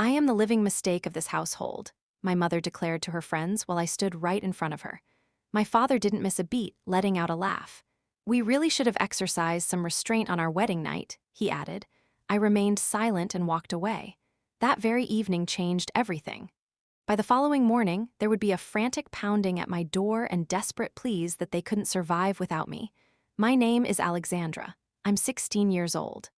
I am the living mistake of this household, my mother declared to her friends while I stood right in front of her. My father didn't miss a beat, letting out a laugh. We really should have exercised some restraint on our wedding night, he added. I remained silent and walked away. That very evening changed everything. By the following morning, there would be a frantic pounding at my door and desperate pleas that they couldn't survive without me. My name is Alexandra. I'm 16 years old.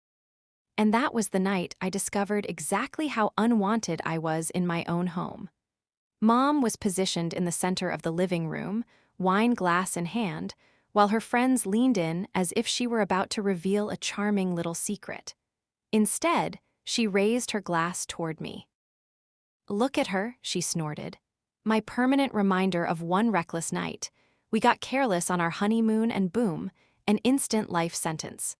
And that was the night I discovered exactly how unwanted I was in my own home. Mom was positioned in the center of the living room, wine glass in hand, while her friends leaned in as if she were about to reveal a charming little secret. Instead, she raised her glass toward me. "Look at her," she snorted. My permanent reminder of one reckless night. We got careless on our honeymoon and boom, an instant life sentence.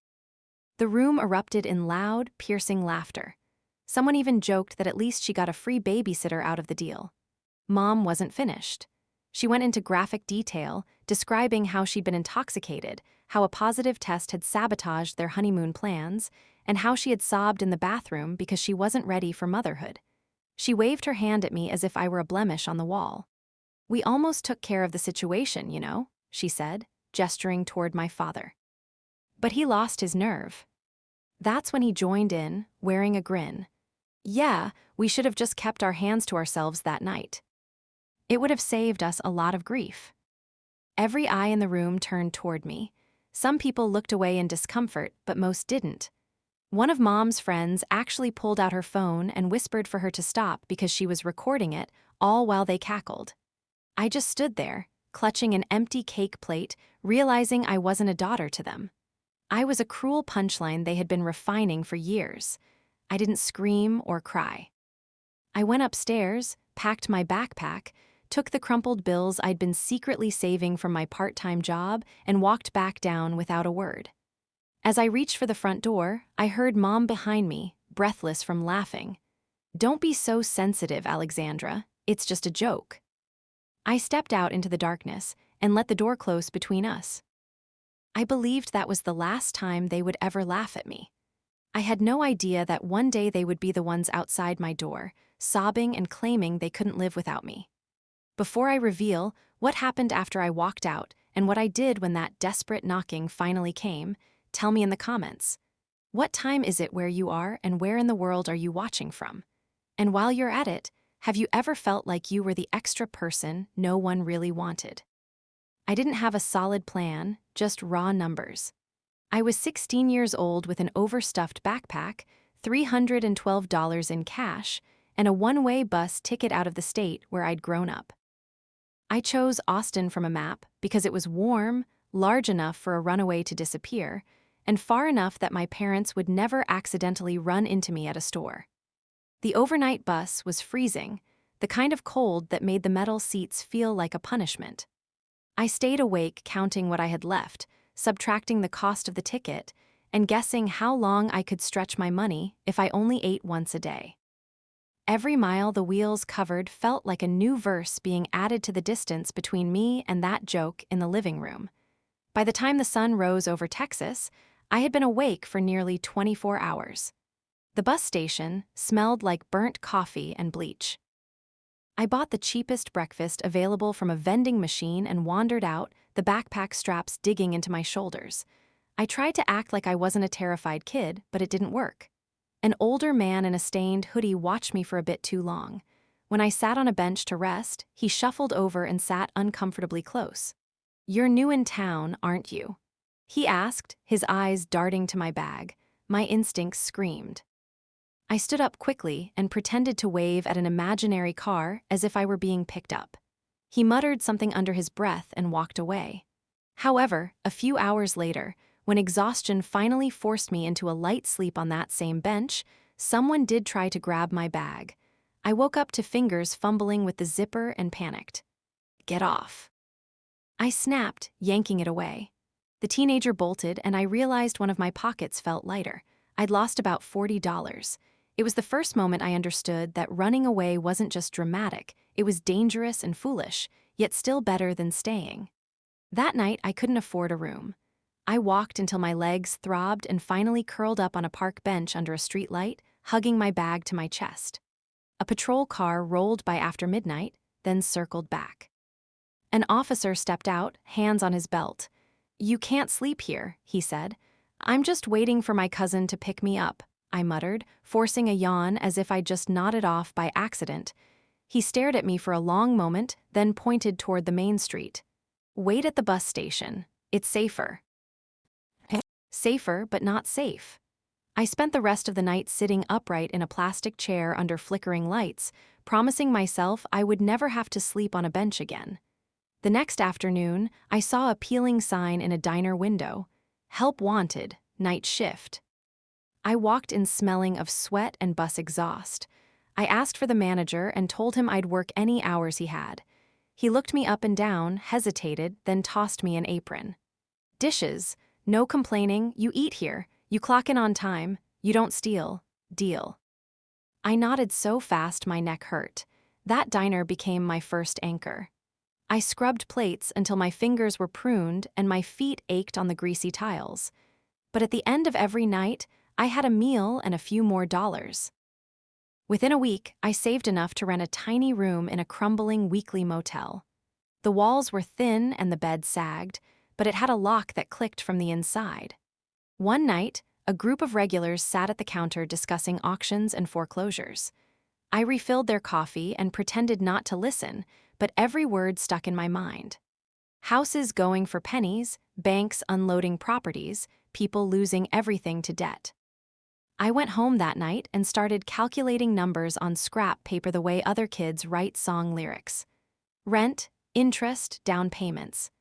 The room erupted in loud, piercing laughter. Someone even joked that at least she got a free babysitter out of the deal. Mom wasn't finished. She went into graphic detail, describing how she'd been intoxicated, how a positive test had sabotaged their honeymoon plans, and how she had sobbed in the bathroom because she wasn't ready for motherhood. She waved her hand at me as if I were a blemish on the wall. "We almost took care of the situation, you know," she said, gesturing toward my father. But he lost his nerve. That's when he joined in, wearing a grin. "Yeah, we should have just kept our hands to ourselves that night. It would have saved us a lot of grief." Every eye in the room turned toward me. Some people looked away in discomfort, but most didn't. One of Mom's friends actually pulled out her phone and whispered for her to stop because she was recording it, all while they cackled. I just stood there, clutching an empty cake plate, realizing I wasn't a daughter to them. I was a cruel punchline they had been refining for years. I didn't scream or cry. I went upstairs, packed my backpack, took the crumpled bills I'd been secretly saving from my part-time job, and walked back down without a word. As I reached for the front door, I heard Mom behind me, breathless from laughing. "Don't be so sensitive, Alexandra. It's just a joke." I stepped out into the darkness and let the door close between us. I believed that was the last time they would ever laugh at me. I had no idea that one day they would be the ones outside my door, sobbing and claiming they couldn't live without me. Before I reveal what happened after I walked out and what I did when that desperate knocking finally came, tell me in the comments. What time is it where you are, and where in the world are you watching from? And while you're at it, have you ever felt like you were the extra person no one really wanted? I didn't have a solid plan, just raw numbers. I was 16 years old with an overstuffed backpack, $312 in cash, and a one-way bus ticket out of the state where I'd grown up. I chose Austin from a map because it was warm, large enough for a runaway to disappear, and far enough that my parents would never accidentally run into me at a store. The overnight bus was freezing, the kind of cold that made the metal seats feel like a punishment. I stayed awake counting what I had left, subtracting the cost of the ticket, and guessing how long I could stretch my money if I only ate once a day. Every mile the wheels covered felt like a new verse being added to the distance between me and that joke in the living room. By the time the sun rose over Texas, I had been awake for nearly 24 hours. The bus station smelled like burnt coffee and bleach. I bought the cheapest breakfast available from a vending machine and wandered out, the backpack straps digging into my shoulders. I tried to act like I wasn't a terrified kid, but it didn't work. An older man in a stained hoodie watched me for a bit too long. When I sat on a bench to rest, he shuffled over and sat uncomfortably close. "You're new in town, aren't you?" he asked, his eyes darting to my bag. My instincts screamed. I stood up quickly and pretended to wave at an imaginary car as if I were being picked up. He muttered something under his breath and walked away. However, a few hours later, when exhaustion finally forced me into a light sleep on that same bench, someone did try to grab my bag. I woke up to fingers fumbling with the zipper and panicked. "Get off." I snapped, yanking it away. The teenager bolted, and I realized one of my pockets felt lighter. I'd lost about $40. It was the first moment I understood that running away wasn't just dramatic, it was dangerous and foolish, yet still better than staying. That night, I couldn't afford a room. I walked until my legs throbbed and finally curled up on a park bench under a streetlight, hugging my bag to my chest. A patrol car rolled by after midnight, then circled back. An officer stepped out, hands on his belt. "You can't sleep here," he said. "I'm just waiting for my cousin to pick me up," I muttered, forcing a yawn as if I'd just nodded off by accident. He stared at me for a long moment, then pointed toward the main street. "Wait at the bus station. It's safer." Safer, but not safe. I spent the rest of the night sitting upright in a plastic chair under flickering lights, promising myself I would never have to sleep on a bench again. The next afternoon, I saw a peeling sign in a diner window. "Help wanted, night shift." I walked in smelling of sweat and bus exhaust. I asked for the manager and told him I'd work any hours he had. He looked me up and down, hesitated, then tossed me an apron. "Dishes. No complaining, you eat here. You clock in on time. You don't steal. Deal." I nodded so fast my neck hurt. That diner became my first anchor. I scrubbed plates until my fingers were pruned and my feet ached on the greasy tiles. But at the end of every night, I had a meal and a few more dollars. Within a week, I saved enough to rent a tiny room in a crumbling weekly motel. The walls were thin and the bed sagged, but it had a lock that clicked from the inside. One night, a group of regulars sat at the counter discussing auctions and foreclosures. I refilled their coffee and pretended not to listen, but every word stuck in my mind. Houses going for pennies, banks unloading properties, people losing everything to debt. I went home that night and started calculating numbers on scrap paper the way other kids write song lyrics. Rent, interest, down payments.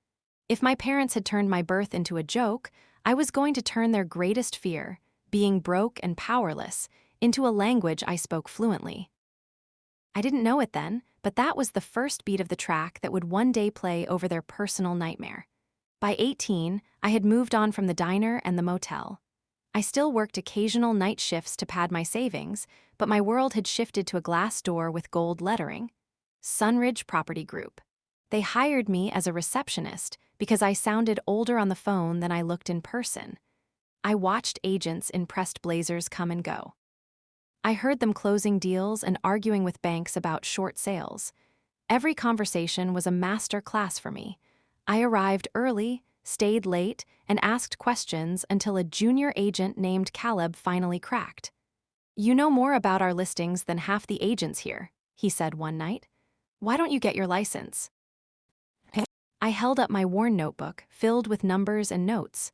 If my parents had turned my birth into a joke, I was going to turn their greatest fear, being broke and powerless, into a language I spoke fluently. I didn't know it then, but that was the first beat of the track that would one day play over their personal nightmare. By 18, I had moved on from the diner and the motel. I still worked occasional night shifts to pad my savings, but my world had shifted to a glass door with gold lettering. Sunridge Property Group. They hired me as a receptionist because I sounded older on the phone than I looked in person. I watched agents in pressed blazers come and go. I heard them closing deals and arguing with banks about short sales. Every conversation was a master class for me. I arrived early, stayed late, and asked questions until a junior agent named Caleb finally cracked. "You know more about our listings than half the agents here," he said one night. "Why don't you get your license?" I held up my worn notebook, filled with numbers and notes.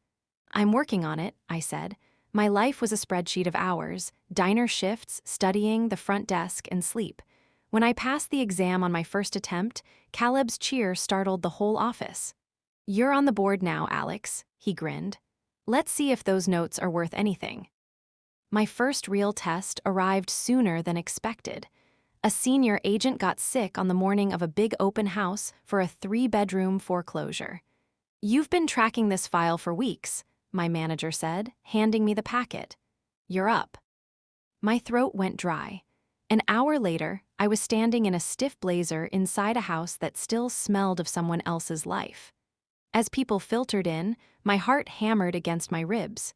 "I'm working on it," I said. My life was a spreadsheet of hours, diner shifts, studying, the front desk, and sleep. When I passed the exam on my first attempt, Caleb's cheer startled the whole office. "You're on the board now, Alex," he grinned. "Let's see if those notes are worth anything." My first real test arrived sooner than expected. A senior agent got sick on the morning of a big open house for a 3-bedroom foreclosure. "You've been tracking this file for weeks," my manager said, handing me the packet. "You're up." My throat went dry. An hour later, I was standing in a stiff blazer inside a house that still smelled of someone else's life. As people filtered in, my heart hammered against my ribs.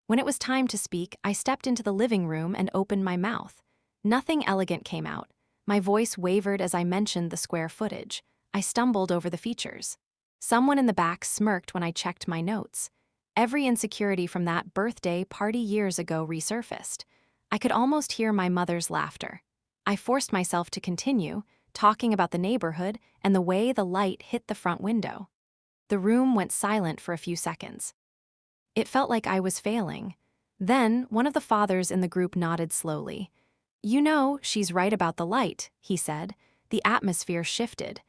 When it was time to speak, I stepped into the living room and opened my mouth. Nothing elegant came out. My voice wavered as I mentioned the square footage. I stumbled over the features. Someone in the back smirked when I checked my notes. Every insecurity from that birthday party years ago resurfaced. I could almost hear my mother's laughter. I forced myself to continue, talking about the neighborhood and the way the light hit the front window. The room went silent for a few seconds. It felt like I was failing. Then, one of the fathers in the group nodded slowly. "You know, she's right about the light," he said. The atmosphere shifted.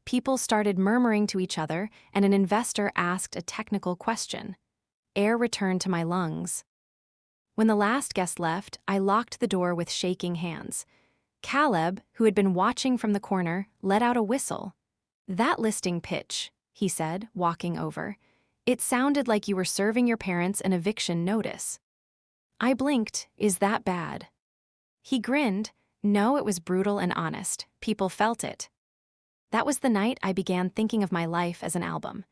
People started murmuring to each other, and an investor asked a technical question. Air returned to my lungs. When the last guest left, I locked the door with shaking hands. Caleb, who had been watching from the corner, let out a whistle. "That listing pitch," he said, walking over. "It sounded like you were serving your parents an eviction notice." I blinked. "Is that bad?" He grinned. "No, it was brutal and honest. People felt it." That was the night I began thinking of my life as an album.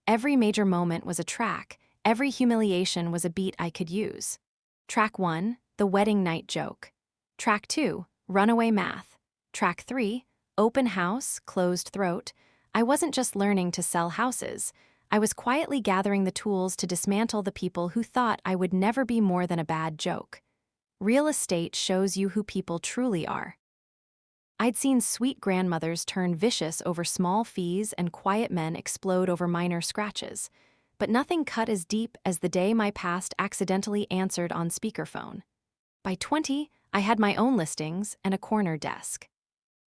Every major moment was a track. Every humiliation was a beat I could use. Track 1, the wedding night joke. Track 2, runaway math. Track 3, open house, closed throat. I wasn't just learning to sell houses. I was quietly gathering the tools to dismantle the people who thought I would never be more than a bad joke. Real estate shows you who people truly are. I'd seen sweet grandmothers turn vicious over small fees and quiet men explode over minor scratches. But nothing cut as deep as the day my past accidentally answered on speakerphone. By 20, I had my own listings and a corner desk.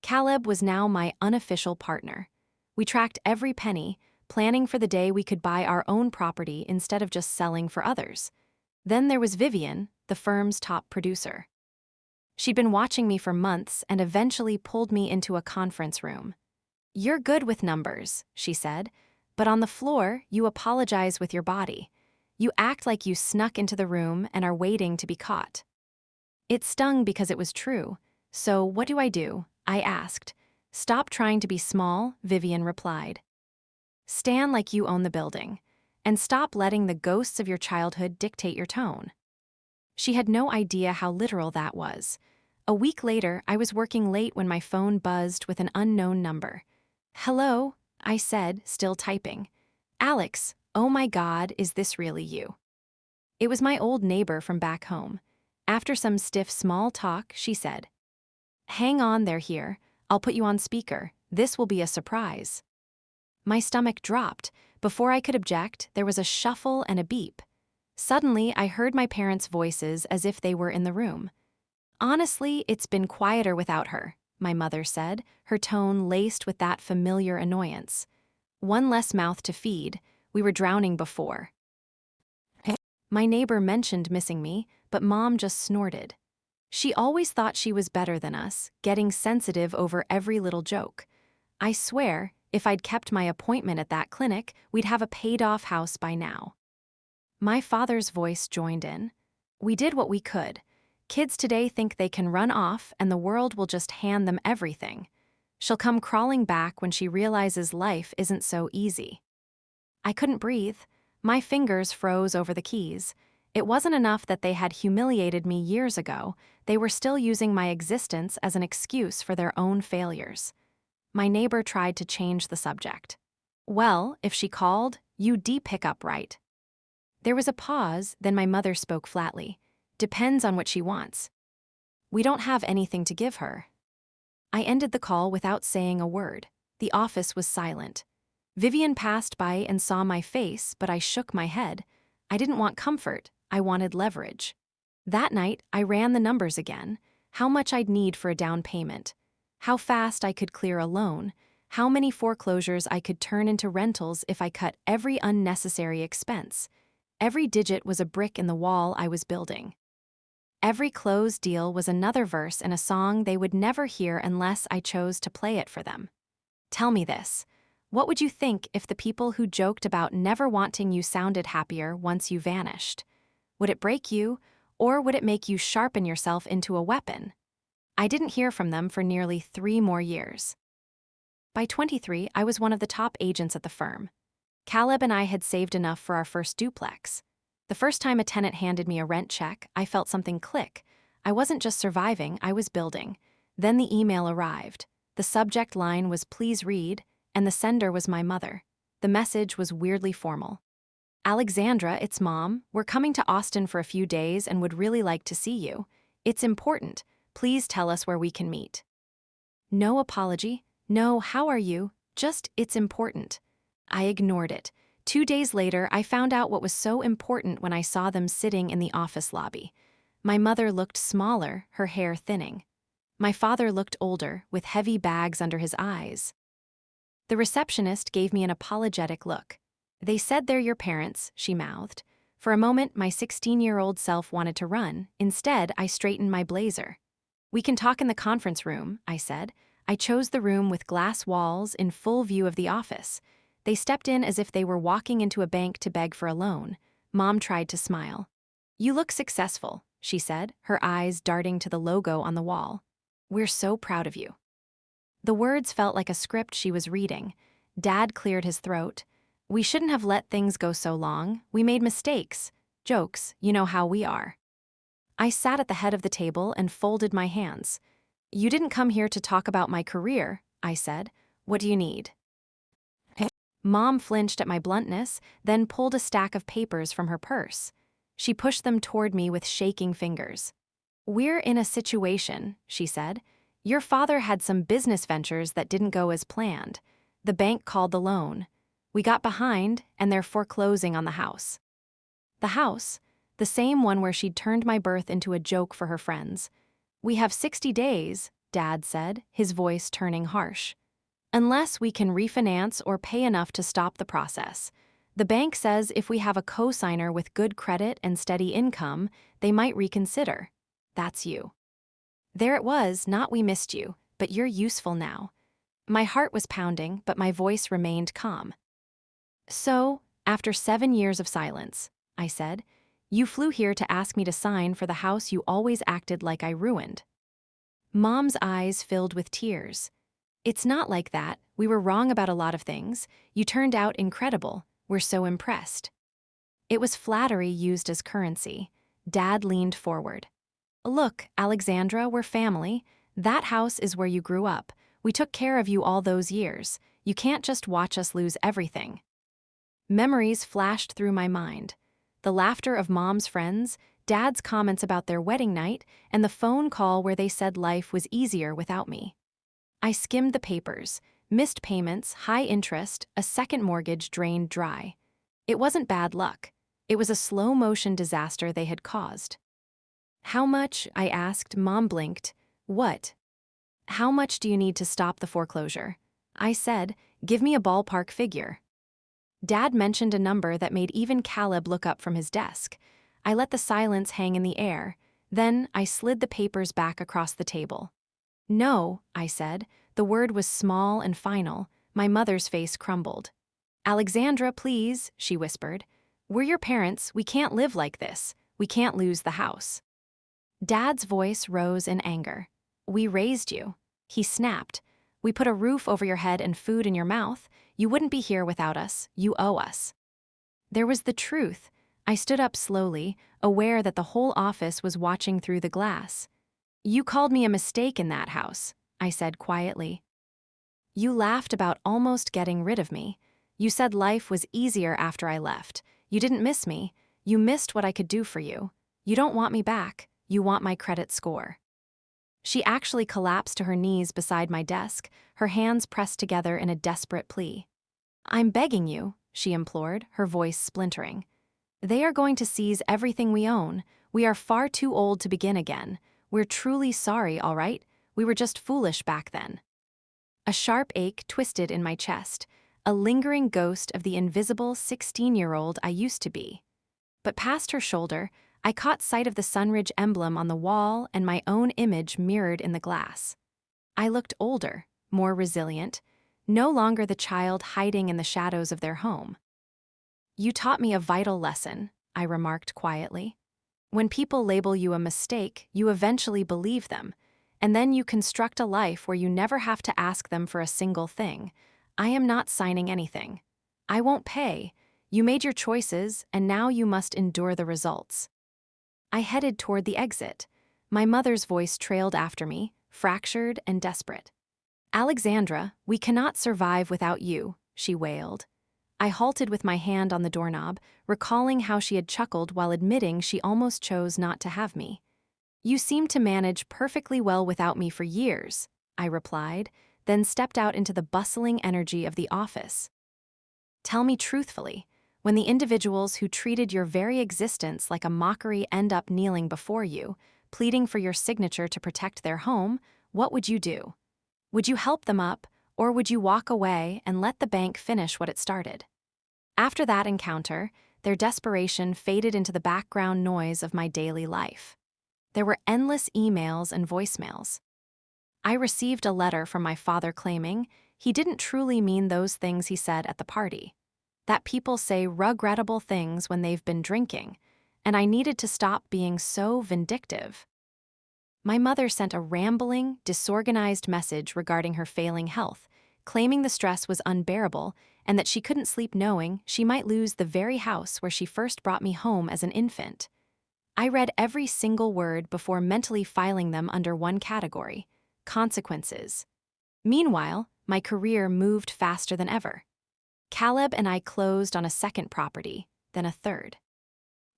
Caleb was now my unofficial partner. We tracked every penny, planning for the day we could buy our own property instead of just selling for others. Then there was Vivian, the firm's top producer. She'd been watching me for months and eventually pulled me into a conference room. "You're good with numbers," she said, "but on the floor, you apologize with your body. You act like you snuck into the room and are waiting to be caught." It stung because it was true. "So what do?" I asked. "Stop trying to be small," Vivian replied. "Stand like you own the building. And stop letting the ghosts of your childhood dictate your tone." She had no idea how literal that was. A week later, I was working late when my phone buzzed with an unknown number. "Hello," I said, still typing. "Alex, oh my God, is this really you?" It was my old neighbor from back home. After some stiff small talk, she said, "Hang on there here. I'll put you on speaker. This will be a surprise." My stomach dropped. Before I could object, there was a shuffle and a beep. Suddenly, I heard my parents' voices as if they were in the room. "Honestly, it's been quieter without her," my mother said, her tone laced with that familiar annoyance. "One less mouth to feed. We were drowning before." My neighbor mentioned missing me, but Mom just snorted. She always thought she was better than us, getting sensitive over every little joke. I swear, if I'd kept my appointment at that clinic, we'd have a paid-off house by now. My father's voice joined in. "We did what we could. Kids today think they can run off and the world will just hand them everything. She'll come crawling back when she realizes life isn't so easy." I couldn't breathe. My fingers froze over the keys. It wasn't enough that they had humiliated me years ago, they were still using my existence as an excuse for their own failures. My neighbor tried to change the subject. "Well, if she called, you pick up, right?" There was a pause, then my mother spoke flatly. "Depends on what she wants. We don't have anything to give her." I ended the call without saying a word. The office was silent. Vivian passed by and saw my face, but I shook my head. I didn't want comfort, I wanted leverage. That night, I ran the numbers again. How much I'd need for a down payment. How fast I could clear a loan. How many foreclosures I could turn into rentals if I cut every unnecessary expense. Every digit was a brick in the wall I was building. Every closed deal was another verse in a song they would never hear unless I chose to play it for them. Tell me this. What would you think if the people who joked about never wanting you sounded happier once you vanished? Would it break you, or would it make you sharpen yourself into a weapon? I didn't hear from them for nearly 3 more years. By 23, I was one of the top agents at the firm. Caleb and I had saved enough for our first duplex. The first time a tenant handed me a rent check, I felt something click. I wasn't just surviving, I was building. Then the email arrived. The subject line was "Please read," and the sender was my mother. The message was weirdly formal. "Alexandra, it's Mom. We're coming to Austin for a few days and would really like to see you. It's important. Please tell us where we can meet." No apology. No, "How are you?" Just, "It's important." I ignored it. 2 days later, I found out what was so important when I saw them sitting in the office lobby. My mother looked smaller, her hair thinning. My father looked older, with heavy bags under his eyes. The receptionist gave me an apologetic look. "They said they're your parents," she mouthed. For a moment, my 16-year-old self wanted to run. Instead, I straightened my blazer. "We can talk in the conference room," I said. I chose the room with glass walls in full view of the office. They stepped in as if they were walking into a bank to beg for a loan. Mom tried to smile. "You look successful," she said, her eyes darting to the logo on the wall. "We're so proud of you." The words felt like a script she was reading. Dad cleared his throat. "We shouldn't have let things go so long. We made mistakes. Jokes, you know how we are." I sat at the head of the table and folded my hands. You didn't come here to talk about my career, I said. What do you need? Mom flinched at my bluntness, then pulled a stack of papers from her purse. She pushed them toward me with shaking fingers. We're in a situation, she said. Your father had some business ventures that didn't go as planned. The bank called the loan. We got behind, and they're foreclosing on the house. The house? The same one where she'd turned my birth into a joke for her friends. We have 60 days, Dad said, his voice turning harsh. Unless we can refinance or pay enough to stop the process. The bank says if we have a co-signer with good credit and steady income, they might reconsider. That's you. There it was, not we missed you, but you're useful now. My heart was pounding, but my voice remained calm. So, after 7 years of silence, I said, you flew here to ask me to sign for the house you always acted like I ruined. Mom's eyes filled with tears. It's not like that. We were wrong about a lot of things. You turned out incredible. We're so impressed. It was flattery used as currency. Dad leaned forward. Look, Alexandra, we're family. That house is where you grew up. We took care of you all those years. You can't just watch us lose everything. Memories flashed through my mind. The laughter of Mom's friends, Dad's comments about their wedding night, and the phone call where they said life was easier without me. I skimmed the papers. Missed payments, high interest, a second mortgage drained dry. It wasn't bad luck. It was a slow-motion disaster they had caused. How much? I asked. Mom blinked. What? How much do you need to stop the foreclosure? I said, give me a ballpark figure. Dad mentioned a number that made even Caleb look up from his desk. I let the silence hang in the air. Then I slid the papers back across the table. No, I said. The word was small and final. My mother's face crumbled. Alexandra, please, she whispered. We're your parents. We can't live like this. We can't lose the house. Dad's voice rose in anger. We raised you. He snapped. We put a roof over your head and food in your mouth. You wouldn't be here without us. You owe us. There was the truth. I stood up slowly, aware that the whole office was watching through the glass. You called me a mistake in that house, I said quietly. You laughed about almost getting rid of me. You said life was easier after I left. You didn't miss me. You missed what I could do for you. You don't want me back. You want my credit score. She actually collapsed to her knees beside my desk, her hands pressed together in a desperate plea. I'm begging you, she implored, her voice splintering. They are going to seize everything we own. We are far too old to begin again. We're truly sorry, all right? We were just foolish back then. A sharp ache twisted in my chest, a lingering ghost of the invisible 16-year-old I used to be. But past her shoulder, I caught sight of the Sunridge emblem on the wall and my own image mirrored in the glass. I looked older, more resilient, no longer the child hiding in the shadows of their home. You taught me a vital lesson, I remarked quietly. When people label you a mistake, you eventually believe them, and then you construct a life where you never have to ask them for a single thing. I am not signing anything. I won't pay. You made your choices, and now you must endure the results. I headed toward the exit. My mother's voice trailed after me, fractured and desperate. Alexandra, we cannot survive without you, she wailed. I halted with my hand on the doorknob, recalling how she had chuckled while admitting she almost chose not to have me. You seemed to manage perfectly well without me for years, I replied, then stepped out into the bustling energy of the office. Tell me truthfully, when the individuals who treated your very existence like a mockery end up kneeling before you, pleading for your signature to protect their home, what would you do? Would you help them up, or would you walk away and let the bank finish what it started? After that encounter, their desperation faded into the background noise of my daily life. There were endless emails and voicemails. I received a letter from my father claiming he didn't truly mean those things he said at the party, that people say regrettable things when they've been drinking, and I needed to stop being so vindictive. My mother sent a rambling, disorganized message regarding her failing health, claiming the stress was unbearable and that she couldn't sleep knowing she might lose the very house where she first brought me home as an infant. I read every single word before mentally filing them under one category: consequences. Meanwhile, my career moved faster than ever. Caleb and I closed on a second property, then a third.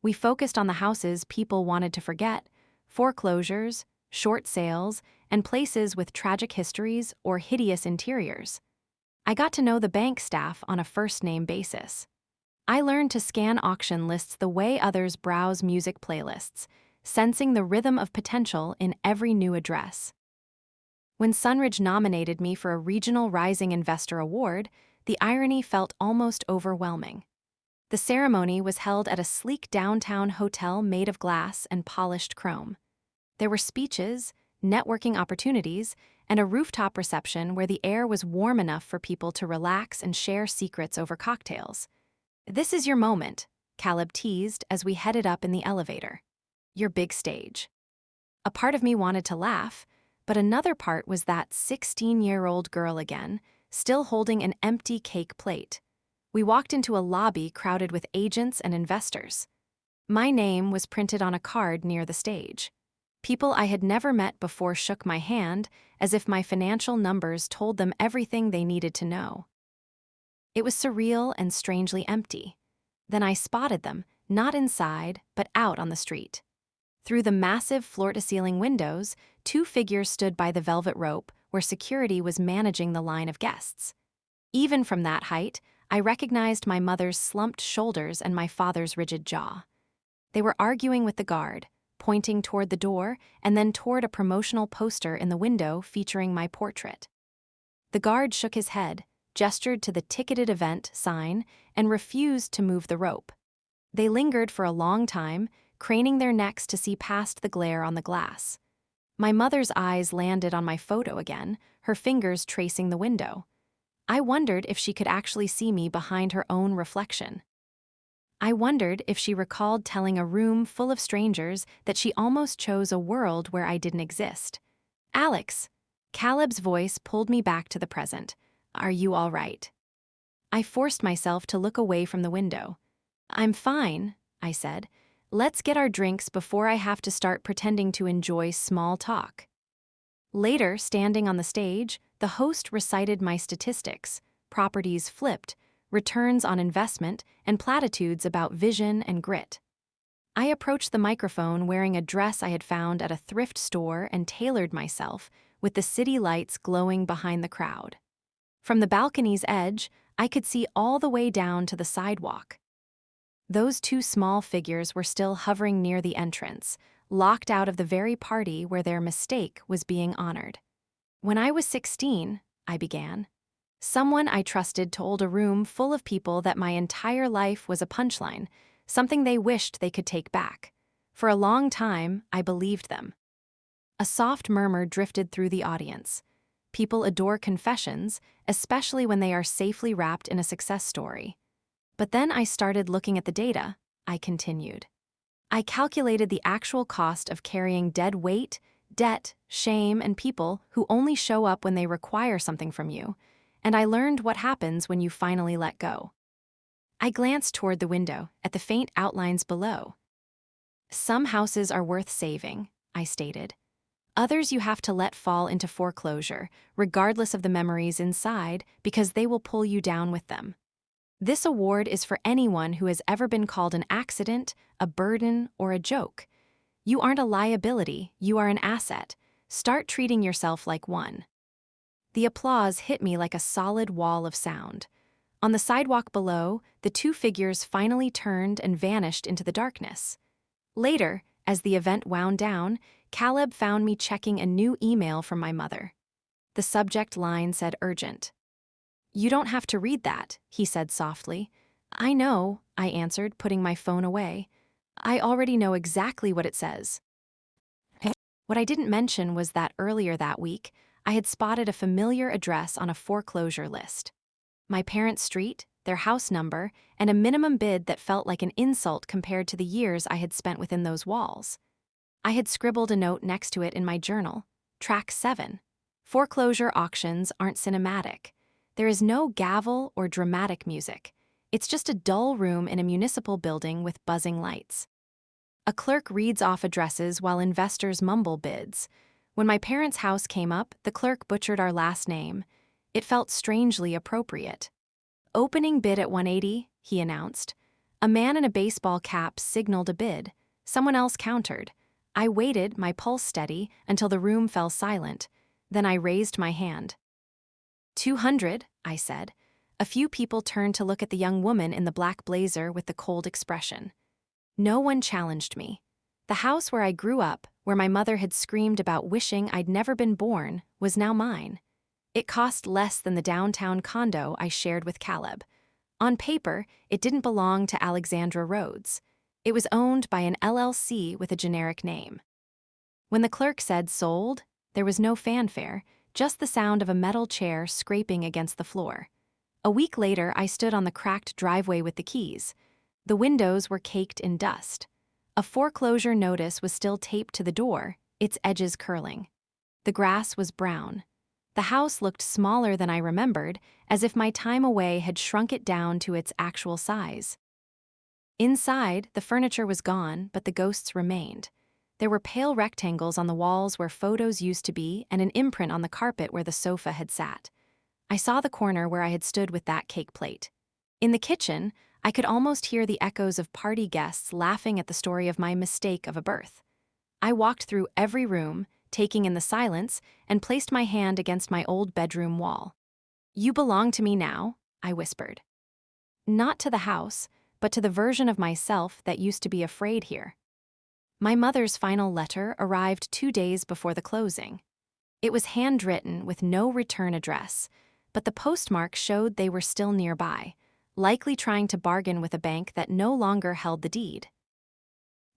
We focused on the houses people wanted to forget: foreclosures, short sales, and places with tragic histories or hideous interiors. I got to know the bank staff on a first-name basis. I learned to scan auction lists the way others browse music playlists, sensing the rhythm of potential in every new address. When Sunridge nominated me for a Regional Rising Investor Award, the irony felt almost overwhelming. The ceremony was held at a sleek downtown hotel made of glass and polished chrome. There were speeches, networking opportunities, and a rooftop reception where the air was warm enough for people to relax and share secrets over cocktails. "This is your moment," Caleb teased as we headed up in the elevator. "Your big stage." A part of me wanted to laugh, but another part was that 16-year-old girl again, still holding an empty cake plate. We walked into a lobby crowded with agents and investors. My name was printed on a card near the stage. People I had never met before shook my hand, as if my financial numbers told them everything they needed to know. It was surreal and strangely empty. Then I spotted them, not inside, but out on the street. Through the massive floor-to-ceiling windows, two figures stood by the velvet rope where security was managing the line of guests. Even from that height, I recognized my mother's slumped shoulders and my father's rigid jaw. They were arguing with the guard, pointing toward the door and then toward a promotional poster in the window featuring my portrait. The guard shook his head, gestured to the ticketed event sign, and refused to move the rope. They lingered for a long time, craning their necks to see past the glare on the glass. My mother's eyes landed on my photo again, her fingers tracing the window. I wondered if she could actually see me behind her own reflection. I wondered if she recalled telling a room full of strangers that she almost chose a world where I didn't exist. "Alex," Caleb's voice pulled me back to the present. "Are you all right?" I forced myself to look away from the window. "I'm fine," I said. "Let's get our drinks before I have to start pretending to enjoy small talk." Later, standing on the stage, the host recited my statistics: properties flipped, returns on investment, and platitudes about vision and grit. I approached the microphone wearing a dress I had found at a thrift store and tailored myself, with the city lights glowing behind the crowd. From the balcony's edge, I could see all the way down to the sidewalk. Those two small figures were still hovering near the entrance, locked out of the very party where their mistake was being honored. "When I was 16, I began. Someone I trusted told a room full of people that my entire life was a punchline, something they wished they could take back. For a long time, I believed them." A soft murmur drifted through the audience. People adore confessions, especially when they are safely wrapped in a success story. But then I started looking at the data, I continued. I calculated the actual cost of carrying dead weight, debt, shame, and people who only show up when they require something from you, and I learned what happens when you finally let go. I glanced toward the window, at the faint outlines below. "Some houses are worth saving," I stated. "Others you have to let fall into foreclosure, regardless of the memories inside, because they will pull you down with them. This award is for anyone who has ever been called an accident, a burden, or a joke. You aren't a liability, you are an asset. Start treating yourself like one." The applause hit me like a solid wall of sound. On the sidewalk below, the two figures finally turned and vanished into the darkness. Later, as the event wound down, Caleb found me checking a new email from my mother. The subject line said urgent. "You don't have to read that," he said softly. "I know," I answered, putting my phone away. "I already know exactly what it says." What I didn't mention was that earlier that week, I had spotted a familiar address on a foreclosure list. My parents' street, their house number, and a minimum bid that felt like an insult compared to the years I had spent within those walls. I had scribbled a note next to it in my journal. Track 7. Foreclosure auctions aren't cinematic. There is no gavel or dramatic music. It's just a dull room in a municipal building with buzzing lights. A clerk reads off addresses while investors mumble bids. When my parents' house came up, the clerk butchered our last name. It felt strangely appropriate. Opening bid at 180, he announced. A man in a baseball cap signaled a bid. Someone else countered. I waited, my pulse steady, until the room fell silent. Then I raised my hand. 200, I said. A few people turned to look at the young woman in the black blazer with the cold expression. No one challenged me. The house where I grew up, where my mother had screamed about wishing I'd never been born, was now mine. It cost less than the downtown condo I shared with Caleb. On paper, it didn't belong to Alexandra Rhodes. It was owned by an LLC with a generic name. When the clerk said sold, there was no fanfare, just the sound of a metal chair scraping against the floor. A week later, I stood on the cracked driveway with the keys. The windows were caked in dust. A foreclosure notice was still taped to the door, its edges curling. The grass was brown. The house looked smaller than I remembered, as if my time away had shrunk it down to its actual size. Inside, the furniture was gone, but the ghosts remained. There were pale rectangles on the walls where photos used to be and an imprint on the carpet where the sofa had sat. I saw the corner where I had stood with that cake plate. In the kitchen, I could almost hear the echoes of party guests laughing at the story of my mistake of a birth. I walked through every room, taking in the silence, and placed my hand against my old bedroom wall. You belong to me now, I whispered. Not to the house, but to the version of myself that used to be afraid here. My mother's final letter arrived 2 days before the closing. It was handwritten with no return address, but the postmark showed they were still nearby, likely trying to bargain with a bank that no longer held the deed.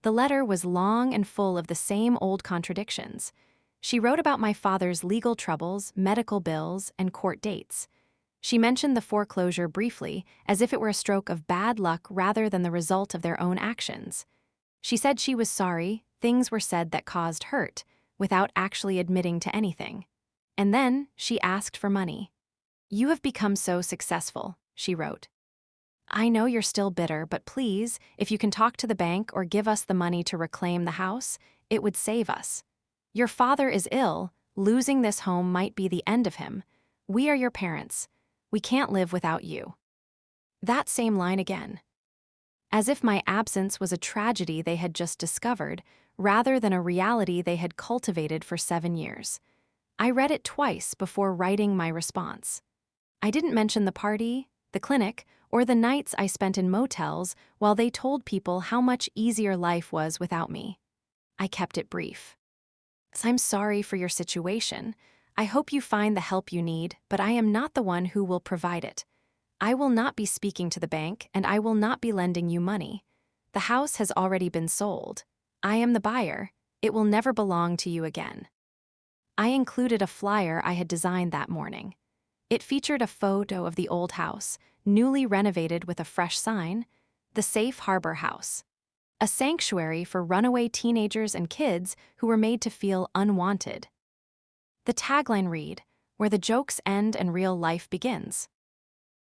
The letter was long and full of the same old contradictions. She wrote about my father's legal troubles, medical bills, and court dates. She mentioned the foreclosure briefly, as if it were a stroke of bad luck rather than the result of their own actions. She said she was sorry, things were said that caused hurt, without actually admitting to anything. And then she asked for money. You have become so successful, she wrote. I know you're still bitter, but please, if you can talk to the bank or give us the money to reclaim the house, it would save us. Your father is ill, losing this home might be the end of him. We are your parents. We can't live without you. That same line again. As if my absence was a tragedy they had just discovered, rather than a reality they had cultivated for 7 years. I read it twice before writing my response. I didn't mention the party, the clinic, or the nights I spent in motels while they told people how much easier life was without me. I kept it brief. I'm sorry for your situation. I hope you find the help you need, but I am not the one who will provide it. I will not be speaking to the bank, and I will not be lending you money. The house has already been sold. I am the buyer. It will never belong to you again. I included a flyer I had designed that morning. It featured a photo of the old house, newly renovated with a fresh sign, the Safe Harbor House, a sanctuary for runaway teenagers and kids who were made to feel unwanted. The tagline read, "Where the jokes end and real life begins."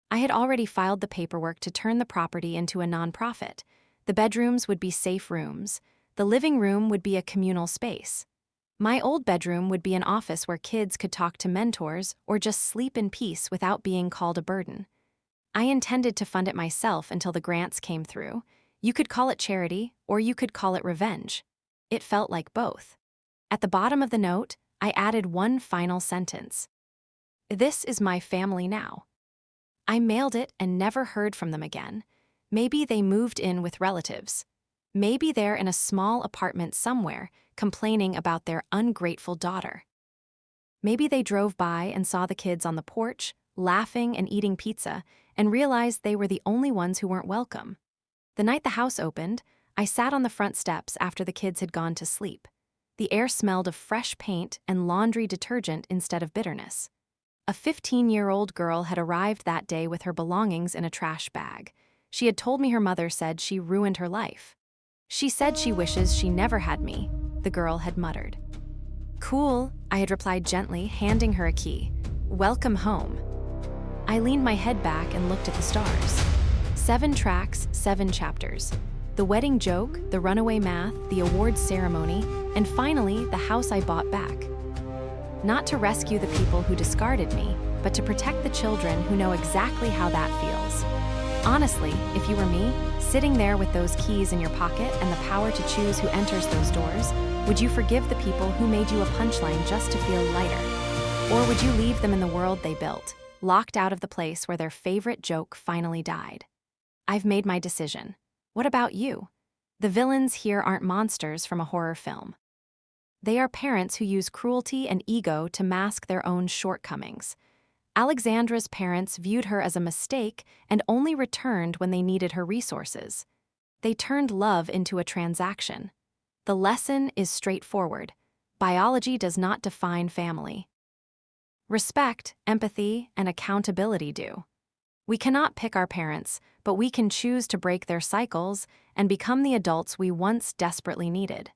I had already filed the paperwork to turn the property into a nonprofit. The bedrooms would be safe rooms. The living room would be a communal space. My old bedroom would be an office where kids could talk to mentors or just sleep in peace without being called a burden. I intended to fund it myself until the grants came through. You could call it charity, or you could call it revenge. It felt like both. At the bottom of the note, I added one final sentence. This is my family now. I mailed it and never heard from them again. Maybe they moved in with relatives. Maybe they're in a small apartment somewhere, complaining about their ungrateful daughter. Maybe they drove by and saw the kids on the porch, laughing and eating pizza, and realized they were the only ones who weren't welcome. The night the house opened, I sat on the front steps after the kids had gone to sleep. The air smelled of fresh paint and laundry detergent instead of bitterness. A 15-year-old girl had arrived that day with her belongings in a trash bag. She had told me her mother said she ruined her life. She said she wishes she never had me, the girl had muttered. Cool, I had replied gently, handing her a key. Welcome home. I leaned my head back and looked at the stars. 7 tracks, 7 chapters. The wedding joke, the runaway math, the awards ceremony, and finally, the house I bought back. Not to rescue the people who discarded me, but to protect the children who know exactly how that feels. Honestly, if you were me, sitting there with those keys in your pocket and the power to choose who enters those doors, would you forgive the people who made you a punchline just to feel lighter? Or would you leave them in the world they built, locked out of the place where their favorite joke finally died? I've made my decision. What about you? The villains here aren't monsters from a horror film. They are parents who use cruelty and ego to mask their own shortcomings. Alexandra's parents viewed her as a mistake and only returned when they needed her resources. They turned love into a transaction. The lesson is straightforward. Biology does not define family. Respect, empathy, and accountability do. We cannot pick our parents, but we can choose to break their cycles and become the adults we once desperately needed.